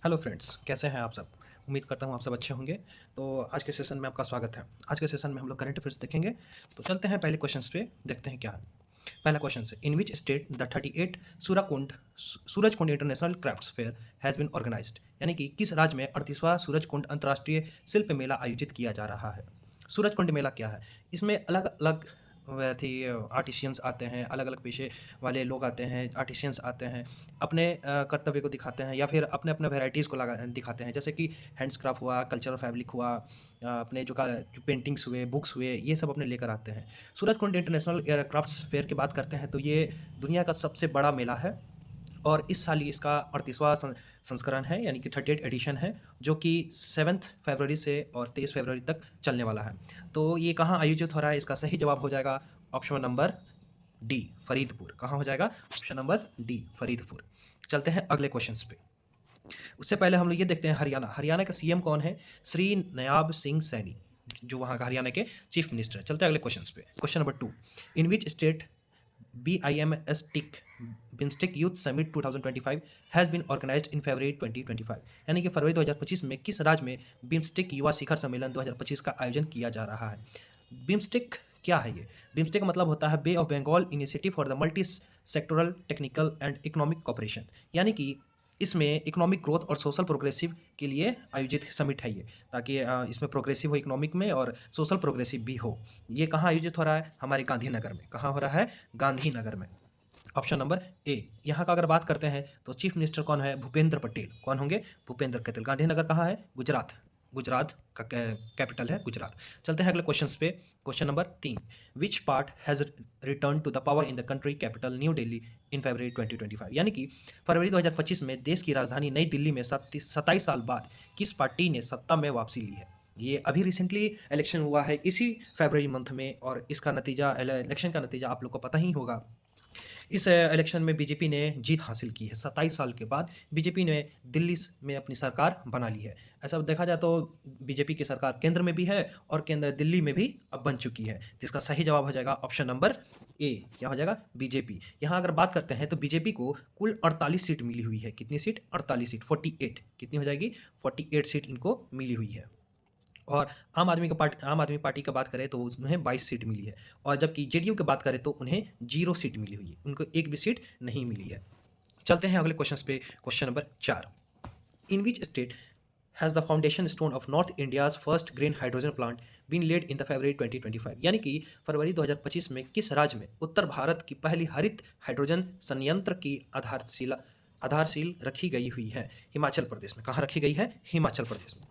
Hello friends, कैसे हैं आप सब? उम्मीद करता हूँ आप सब अच्छे होंगे। तो आज के सेशन में आपका स्वागत है। आज के सेशन में हम लोग करंट अफेयर्स देखेंगे। तो चलते हैं पहले क्वेश्चंस पे, देखते हैं क्या है। पहला क्वेश्चन है, in which state the 38 Surajkund international crafts fair has been organized. यानी कि किस राज्य में 38वां सूरजकुंड अंतर्राष्ट्रीय शिल्प मेला आयोजित किया जा रहा है। सूरजकुंड मेला क्या है? इसमें अलग अलग थी आर्टिशियंस आते हैं, अलग अलग पेशे वाले लोग आते हैं, आर्टिशियंस आते हैं, अपने कर्तव्य को दिखाते हैं या फिर अपने अपने वेराइटीज़ को लगा दिखाते हैं, जैसे कि हैंड्सक्राफ्ट हुआ, कल्चरल फैब्रिक हुआ, अपने जो पेंटिंग्स हुए, बुक्स हुए, ये सब अपने लेकर आते हैं। सूरजकुंड इंटरनेशनल एयरक्राफ्ट्स फेयर की बात करते हैं तो ये दुनिया का सबसे बड़ा मेला है और इस साल ही इसका 38वां संस्करण है, यानी कि 38 एडिशन है, जो कि 7 फरवरी से और 23 फरवरी तक चलने वाला है। तो ये कहाँ आयोजित हो रहा है? इसका सही जवाब हो जाएगा ऑप्शन नंबर डी, फरीदपुर। कहाँ हो जाएगा? Option number D, Faridpur. चलते हैं अगले क्वेश्चंस पे। उससे पहले हम लोग ये देखते हैं हरियाणा। हरियाणा का सीएम कौन है? श्री नयाब सिंह सैनी, जो वहाँ का हरियाणा के चीफ मिनिस्टर है। चलते हैं अगले क्वेश्चंस पे। Question number 2, in which state BIMSTIC BIMSTEC youth summit 2025 has been organized in February 2025। यानी कि फरवरी 2025 में किस राज्य में बिम्स्टेक युवा शिखर सम्मेलन 2025 का आयोजन किया जा रहा है। बिम्स्टेक क्या है ये? बिम्स्टेक का मतलब होता है bay of Bengal initiative for the multi sectoral technical and economic cooperation. यानी कि इसमें इकोनॉमिक ग्रोथ और सोशल प्रोग्रेसिव के लिए आयोजित समिट है ये, ताकि इसमें प्रोग्रेसिव हो इकोनॉमिक में और सोशल प्रोग्रेसिव भी हो। ये कहाँ आयोजित हो रहा है? हमारे गांधीनगर में। कहाँ हो रहा है? गांधीनगर में। Option number A. यहाँ का अगर बात करते हैं तो चीफ मिनिस्टर कौन है? भूपेंद्र पटेल। कौन होंगे? भूपेंद्र पटेल। गांधीनगर कहाँ है? गुजरात। गुजरात का कैपिटल है गुजरात। चलते हैं अगले क्वेश्चंस पे। Question number 3, which part has return to the power in the country capital New Delhi in February 2025। यानी कि फरवरी 2025 में देश की राजधानी नई दिल्ली में 27 साल बाद किस पार्टी ने सत्ता में वापसी ली है। ये अभी रिसेंटली इलेक्शन हुआ है इसी फरवरी मंथ में, और इसका नतीजा, इलेक्शन का नतीजा आप लोग को पता ही होगा। इस इलेक्शन में बीजेपी ने जीत हासिल की है। 27 साल के बाद बीजेपी ने दिल्ली में अपनी सरकार बना ली है। ऐसा देखा जाए तो बीजेपी की सरकार केंद्र में भी है और केंद्र दिल्ली में भी अब बन चुकी है। तो इसका सही जवाब हो जाएगा ऑप्शन नंबर ए। क्या हो जाएगा? बीजेपी। यहाँ अगर बात करते हैं तो बीजेपी को कुल 48 सीट मिली हुई है। कितनी सीट? 48 सीट, 48। कितनी हो जाएगी? 48 सीट इनको मिली हुई है। और आम आदमी पार्टी की बात करें तो उन्हें 22 सीट मिली है, और जबकि जेडीयू की बात करें तो उन्हें 0 सीट मिली हुई है, उनको एक भी सीट नहीं मिली है। चलते हैं अगले क्वेश्चन पे। Question number 4, in which state has the foundation stone of North India's first green hydrogen plant been laid in the February 2025। यानी कि फरवरी 2025 में किस राज्य में उत्तर भारत की पहली हरित हाइड्रोजन संयंत्र की आधारशील रखी गई हुई है? हिमाचल प्रदेश में। कहाँ रखी गई है? हिमाचल प्रदेश में।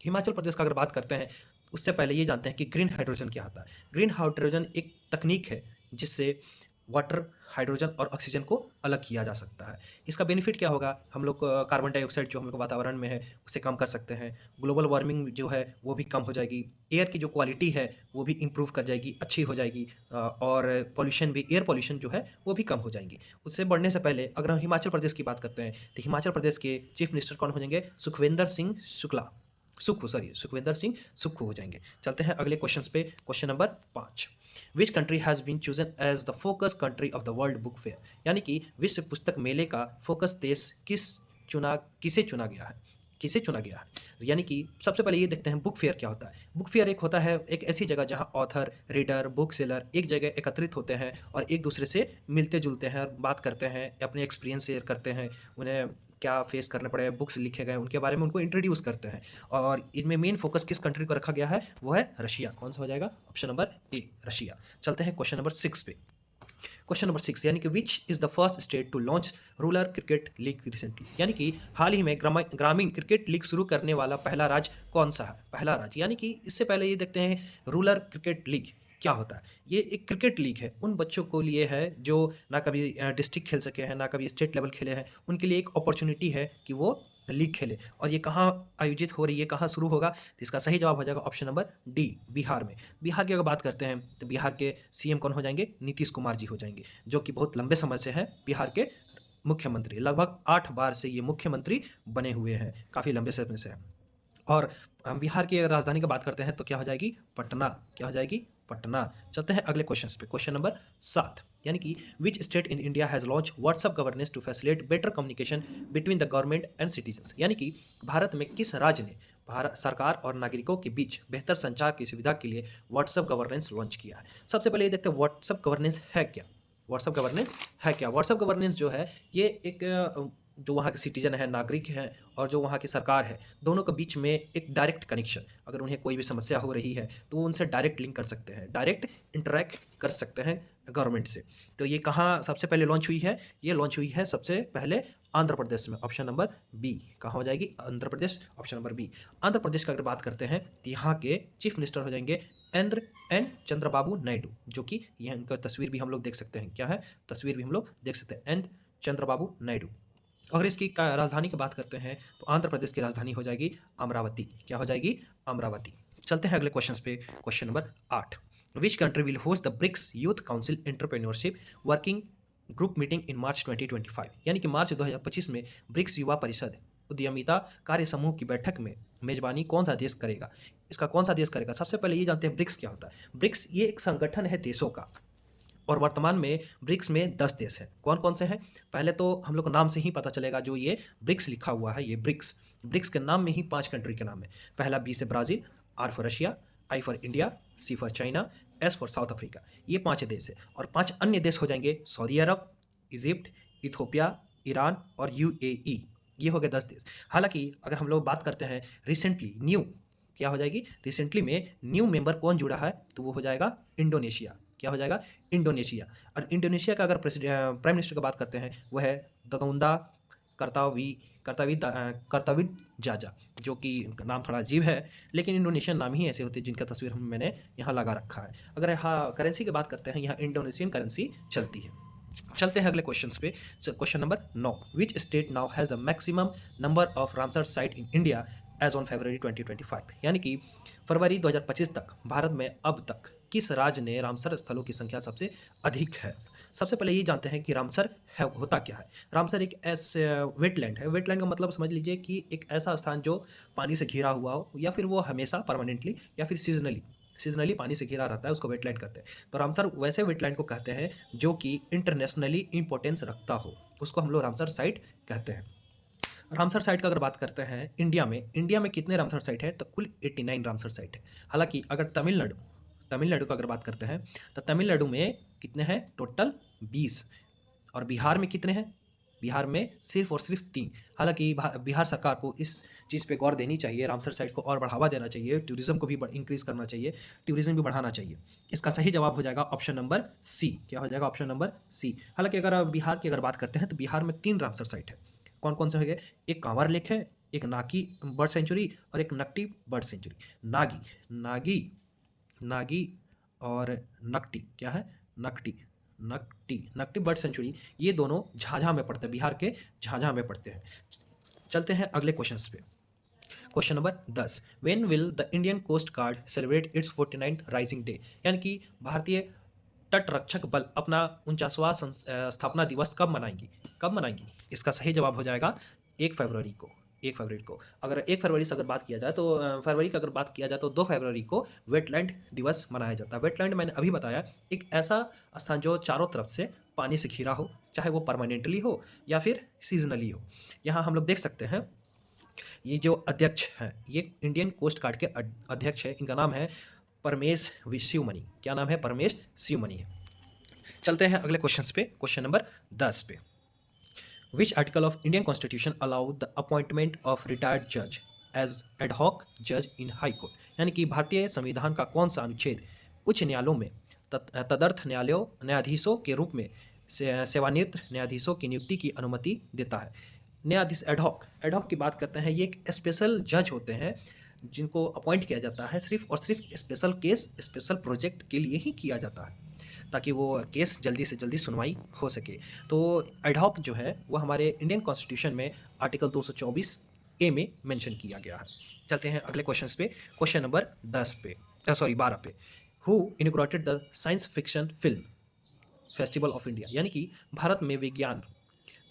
हिमाचल प्रदेश का अगर बात करते हैं, उससे पहले ये जानते हैं कि ग्रीन हाइड्रोजन क्या होता है। ग्रीन हाइड्रोजन एक तकनीक है जिससे वाटर, हाइड्रोजन और ऑक्सीजन को अलग किया जा सकता है। इसका बेनिफिट क्या होगा? हम लोग कार्बन डाइऑक्साइड जो हम लोग वातावरण में है उसे कम कर सकते हैं। ग्लोबल वार्मिंग जो है वो भी कम हो जाएगी। एयर की जो क्वालिटी है वो भी इंप्रूव कर जाएगी, अच्छी हो जाएगी। और पॉल्यूशन भी, एयर पॉल्यूशन जो है वो भी कम हो जाएंगी। उससे बढ़ने से पहले अगर हम हिमाचल प्रदेश की बात करते हैं तो हिमाचल प्रदेश के चीफ मिनिस्टर कौन हो जाएंगे? सुखविंदर सिंह सुक्खू हो जाएंगे। चलते हैं अगले क्वेश्चन पे। Question number 5, which country has been chosen as the focus country of the World Book Fair. यानी कि विश्व पुस्तक मेले का फोकस देश किसे चुना गया है? किसे चुना गया है? यानी कि सबसे पहले ये देखते हैं बुक फेयर क्या होता है। बुक फेयर एक होता है, एक ऐसी जगह जहाँ ऑथर, रीडर, बुक सेलर एक जगह एकत्रित होते हैं और एक दूसरे से मिलते जुलते हैं, बात करते हैं, अपने एक्सपीरियंस शेयर करते हैं, उन्हें क्या फेस करने पड़े, बुक्स लिखे गए उनके बारे में उनको इंट्रोड्यूस करते हैं। और इनमें मेन फोकस किस कंट्री को रखा गया है? वो है रशिया। कौन सा हो जाएगा? Option number A, Russia. चलते हैं क्वेश्चन नंबर 6 पे। क्वेश्चन नंबर 6, यानी कि which is the first state to launch rural cricket league recently. यानी कि हाल ही में ग्रामीण क्रिकेट लीग शुरू करने वाला पहला राज्य कौन सा है? पहला राज्य। यानी कि इससे पहले ये देखते हैं रूरल क्रिकेट लीग क्या होता है। ये एक क्रिकेट लीग है, उन बच्चों को लिए है जो ना कभी डिस्ट्रिक्ट खेल सके हैं, ना कभी स्टेट लेवल खेले हैं, उनके लिए एक अपॉर्चुनिटी है कि वो लीग खेले। और ये कहाँ आयोजित हो रही है, कहाँ शुरू होगा? तो इसका सही जवाब हो जाएगा ऑप्शन नंबर डी, बिहार में। बिहार की अगर बात करते हैं तो बिहार के सीएम कौन हो जाएंगे? नीतीश कुमार जी हो जाएंगे, जो कि बहुत लंबे समय से हैं बिहार के मुख्यमंत्री। लगभग 8 बार से ये मुख्यमंत्री बने हुए हैं, काफ़ी लंबे समय से हैं। और हम बिहार की अगर राजधानी की बात करते हैं तो क्या हो जाएगी? पटना। क्या हो जाएगी? पटना। चलते हैं अगले क्वेश्चन पे। क्वेश्चन नंबर 7, यानी कि which state in India has launch WhatsApp governance to facilitate better communication between the government and citizens, यानी कि भारत में किस राज्य ने भारत सरकार और नागरिकों के बीच बेहतर संचार की सुविधा के लिए व्हाट्सएप गवर्नेंस लॉन्च किया है। सबसे पहले ये देखते हैं व्हाट्सएप गवर्नेंस है क्या। व्हाट्सएप गवर्नेंस है क्या। व्हाट्सएप गवर्नेंस जो है ये एक जो वहाँ के सिटीजन है, नागरिक हैं, और जो वहाँ की सरकार है, दोनों के बीच में एक डायरेक्ट कनेक्शन, अगर उन्हें कोई भी समस्या हो रही है तो वो उनसे डायरेक्ट लिंक कर सकते हैं, डायरेक्ट इंटरैक्ट कर सकते हैं गवर्नमेंट से। तो ये कहाँ सबसे पहले लॉन्च हुई है? ये लॉन्च हुई है सबसे पहले आंध्र प्रदेश में। ऑप्शन नंबर बी कहाँ हो जाएगी? Andhra Pradesh, option number B. Andhra Pradesh का अगर बात करते हैं तो यहाँ के चीफ मिनिस्टर हो जाएंगे एंद्र एन चंद्रबाबू नायडू, जो कि यह इनका तस्वीर भी हम लोग देख सकते हैं। क्या है? तस्वीर भी हम लोग देख सकते हैं, एन चंद्रबाबू नायडू। अगर इसकी राजधानी की बात करते हैं तो आंध्र प्रदेश की राजधानी हो जाएगी अमरावती। क्या हो जाएगी? अमरावती। चलते हैं अगले क्वेश्चन पे, question number 8। Which country will host the BRICS youth council entrepreneurship working group meeting in March 2025, यानी कि मार्च 2025 में ब्रिक्स युवा परिषद उद्यमिता कार्य समूह की बैठक में मेजबानी कौन सा देश करेगा? इसका कौन सा देश करेगा? सबसे पहले ये जानते हैं ब्रिक्स क्या होता है। ब्रिक्स ये एक संगठन है देशों का, और वर्तमान में ब्रिक्स में 10 देश हैं। कौन कौन से हैं? पहले तो हम लोग को नाम से ही पता चलेगा, जो ये ब्रिक्स लिखा हुआ है, ये ब्रिक्स, ब्रिक्स के नाम में ही 5 कंट्री के नाम है। पहला बी से Brazil, R for Russia, I for India, C for China, S for South Africa. ये 5 देश है, और 5 अन्य देश हो जाएंगे सऊदी अरब, इजिप्ट, इथोपिया, ईरान और यूएई। ये हो गए 10 देश। हालांकि अगर हम लोग बात करते हैं रिसेंटली न्यू, क्या हो जाएगी? रिसेंटली में न्यू मेंबर कौन जुड़ा है? तो वो हो जाएगा इंडोनेशिया। क्या हो जाएगा? इंडोनेशिया। और इंडोनेशिया का अगर प्राइम मिनिस्टर की बात करते हैं, वह है दगौंदा करताविद जाजा, जो कि नाम थोड़ा अजीब है, लेकिन इंडोनेशियन नाम ही ऐसे होते हैं जिनका तस्वीर मैंने यहाँ लगा रखा है। अगर यहाँ करेंसी की बात करते हैं, यहाँ इंडोनेशियन करेंसी चलती है। चलते हैं अगले क्वेश्चन पे, question number 9। Which state now has the maximum number of Ramsar site in India as on February 2025, यानी कि फरवरी 2025 तक भारत में अब तक किस राज्य ने रामसर स्थलों की संख्या सबसे अधिक है? सबसे पहले ये जानते हैं कि रामसर है होता क्या है। रामसर एक ऐसे वेटलैंड है। वेटलैंड का मतलब समझ लीजिए कि एक ऐसा स्थान जो पानी से घिरा हुआ हो, या फिर वो हमेशा परमानेंटली या फिर सीजनली पानी से घिरा रहता है, उसको वेटलैंड कहते हैं। तो रामसर वैसे वेटलैंड को कहते हैं जो कि इंटरनेशनली इंपॉर्टेंस रखता हो, उसको हम लोग रामसर साइट कहते हैं। रामसर साइट का अगर बात करते हैं इंडिया में कितने रामसर साइट है? तो कुल 89 रामसर साइट है। हालांकि अगर तमिलनाडु का अगर बात करते हैं तो तमिलनाडु में कितने हैं? टोटल 20। और बिहार में कितने हैं? बिहार में सिर्फ और सिर्फ 3। हालांकि बिहार सरकार को इस चीज़ पे गौर देनी चाहिए, रामसर साइट को और बढ़ावा देना चाहिए, टूरिज्म को भी इंक्रीज़ करना चाहिए, टूरिज्म भी बढ़ाना चाहिए। इसका सही जवाब हो जाएगा ऑप्शन नंबर सी। क्या हो जाएगा? Option number C. हालांकि अगर बिहार की अगर बात करते हैं तो बिहार में 3 रामसर साइट है। कौन कौन से हो गए? एक कांवर लेक है, एक नागी बर्ड सेंचुरी, और एक नकटी बर्ड सेंचुरी। नागी और नकटी, क्या है? नकटी बर्ड सेंचुरी, ये दोनों झाझा में पड़ते हैं, बिहार के झाझा में पड़ते हैं। चलते हैं अगले क्वेश्चन पे, question number 10। When will the Indian Coast Guard celebrate its 49th raising day, यानी कि भारतीय तट रक्षक बल अपना 49वां स्थापना दिवस कब मनाएंगी? इसका सही जवाब हो जाएगा 1 फरवरी को। अगर 1 फरवरी से अगर बात किया जाए तो फरवरी की अगर बात किया जाए तो 2 फरवरी को वेटलैंड दिवस मनाया जाता है। वेटलैंड मैंने अभी बताया, एक ऐसा स्थान जो चारों तरफ से पानी से घिरा हो, चाहे वो परमानेंटली हो या फिर सीजनली हो। यहाँ हम लोग देख सकते हैं, ये जो अध्यक्ष हैं, ये इंडियन कोस्ट गार्ड के अध्यक्ष है, इनका नाम है परमेश शिवमणि। क्या नाम है? परमेश शिवमणि है। चलते हैं अगले क्वेश्चन पे, क्वेश्चन नंबर 10 पे। Which article of Indian Constitution allow the appointment of retired judge as ad hoc judge in High Court, यानी कि भारतीय संविधान का कौन सा अनुच्छेद उच्च न्यायालयों में तदर्थ न्यायाधीशों के रूप में सेवानिवृत्त न्यायाधीशों की नियुक्ति की अनुमति देता है? न्यायाधीश एडहॉक की बात करते हैं, ये एक स्पेशल जज होते हैं जिनको अपॉइंट किया जाता है सिर्फ और सिर्फ स्पेशल केस, स्पेशल प्रोजेक्ट के लिए ही किया जाता है, ताकि वो केस जल्दी से जल्दी सुनवाई हो सके। तो एडहॉक जो है वो हमारे इंडियन कॉन्स्टिट्यूशन में आर्टिकल 224 ए में मेंशन किया गया है। चलते हैं अगले क्वेश्चन पे, क्वेश्चन नंबर 12 पे। Who inaugurated the science fiction film festival of India, यानी कि भारत में विज्ञान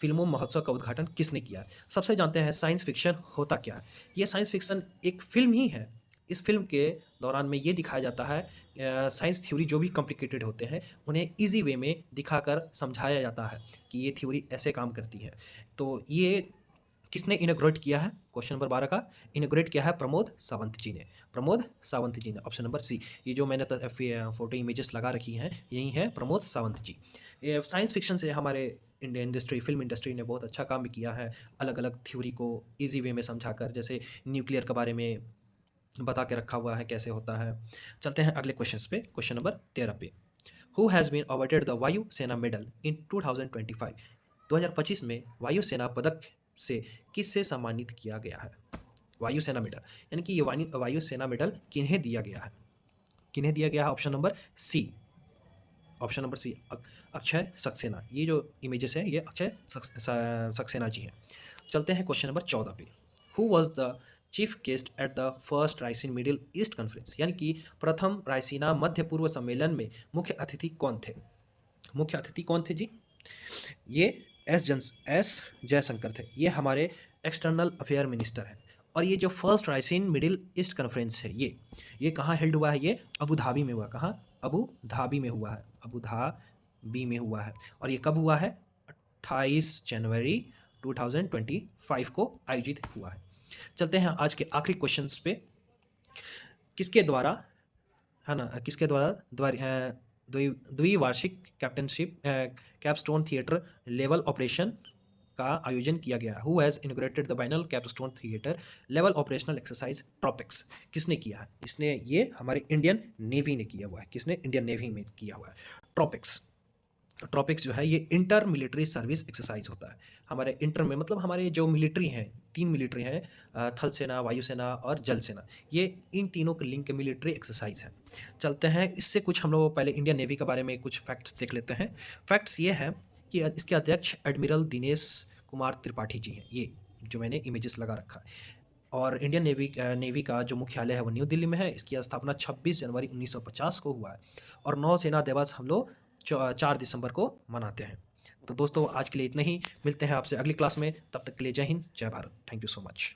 फिल्मों महोत्सव का उद्घाटन किसने किया है? सबसे जानते हैं साइंस फिक्शन होता क्या है। ये साइंस फिक्शन एक फिल्म ही है इस फिल्म के दौरान में ये दिखाया जाता है साइंस थ्योरी जो भी कॉम्प्लिकेटेड होते हैं उन्हें ईजी वे में दिखाकर समझाया जाता है कि ये थ्योरी ऐसे काम करती है। तो ये किसने इनॉग्रेट किया है? क्वेश्चन नंबर 12 का इनॉग्रेट किया है प्रमोद सावंत जी ने। प्रमोद सावंत जी ने, ऑप्शन नंबर सी। ये जो मैंने फोटो इमेजेस लगा रखी हैं यही है प्रमोद सावंत जी। ये साइंस फिक्शन से हमारे इंडियन इंडस्ट्री, फिल्म इंडस्ट्री ने बहुत अच्छा काम भी किया है, अलग अलग थ्योरी को ईजी वे में समझाकर, जैसे न्यूक्लियर के बारे में बता के रखा हुआ है कैसे होता है। चलते हैं अगले क्वेश्चन पे, क्वेश्चन नंबर 13 पे। Who has been awarded the Vayu Sena medal in 2025? 2025 में वायुसेना पदक से किससे सम्मानित किया गया है? वायुसेना मेडल, यानी कि ये वायुसेना मेडल किन्हें दिया गया है? किन्हें दिया गया है? Option number C. Option number C, Akshay Saxena. ये जो इमेजेस है ये अक्षय सक्सेना जी हैं। चलते हैं क्वेश्चन नंबर 14 पे। Who was the chief guest at the first ricin middle east conference? यानी कि प्रथम रायसीना मध्य पूर्व सम्मेलन में मुख्य अतिथि कौन थे? मुख्य अतिथि कौन थे जी? ये एस जयशंकर थे। ये हमारे एक्सटर्नल अफेयर मिनिस्टर हैं। और ये जो first ricin middle east conference है ये कहाँ हेल्ड हुआ है? ये अबू धाबी में हुआ। कहाँ? अबू धाबी में हुआ है। अबू धाबी में हुआ है। और ये कब हुआ है? 28 जनवरी 2025 को आयोजित हुआ है। चलते हैं आज के आखिरी क्वेश्चंस पे। किसके द्वारा, है ना, किसके द्वारा द्विवार्षिक captainship capstone theatre level operation का आयोजन किया गया? Who has inaugurated the biennial capstone theatre level operational exercise TROPEX? किसने किया है? इसने, ये हमारे इंडियन नेवी ने किया हुआ है। किसने? इंडियन नेवी में किया हुआ है। ट्रॉपिक्स, ट्रॉपिक्स जो है ये इंटर मिलिट्री सर्विस एक्सरसाइज होता है। हमारे इंटर में मतलब हमारे जो मिलिट्री हैं, 3 मिलिट्री हैं, थल सेना, वायुसेना और जल सेना, ये इन तीनों के लिंक मिलिट्री एक्सरसाइज है। चलते हैं, इससे कुछ हम लोग पहले इंडियन नेवी के बारे में कुछ फैक्ट्स देख लेते हैं। फैक्ट्स ये है कि इसके अध्यक्ष एडमिरल दिनेश कुमार त्रिपाठी जी हैं, ये जो मैंने इमेजेस लगा रखा है। और इंडियन नेवी का जो मुख्यालय है वो न्यू दिल्ली में है। इसकी स्थापना 26 जनवरी 1950 को हुआ है। और नौसेना दिवस हम लोग 4 दिसंबर को मनाते हैं। तो दोस्तों आज के लिए इतना ही, मिलते हैं आपसे अगली क्लास में। तब तक के लिए जय हिंद, जय Bharat. Thank you so much.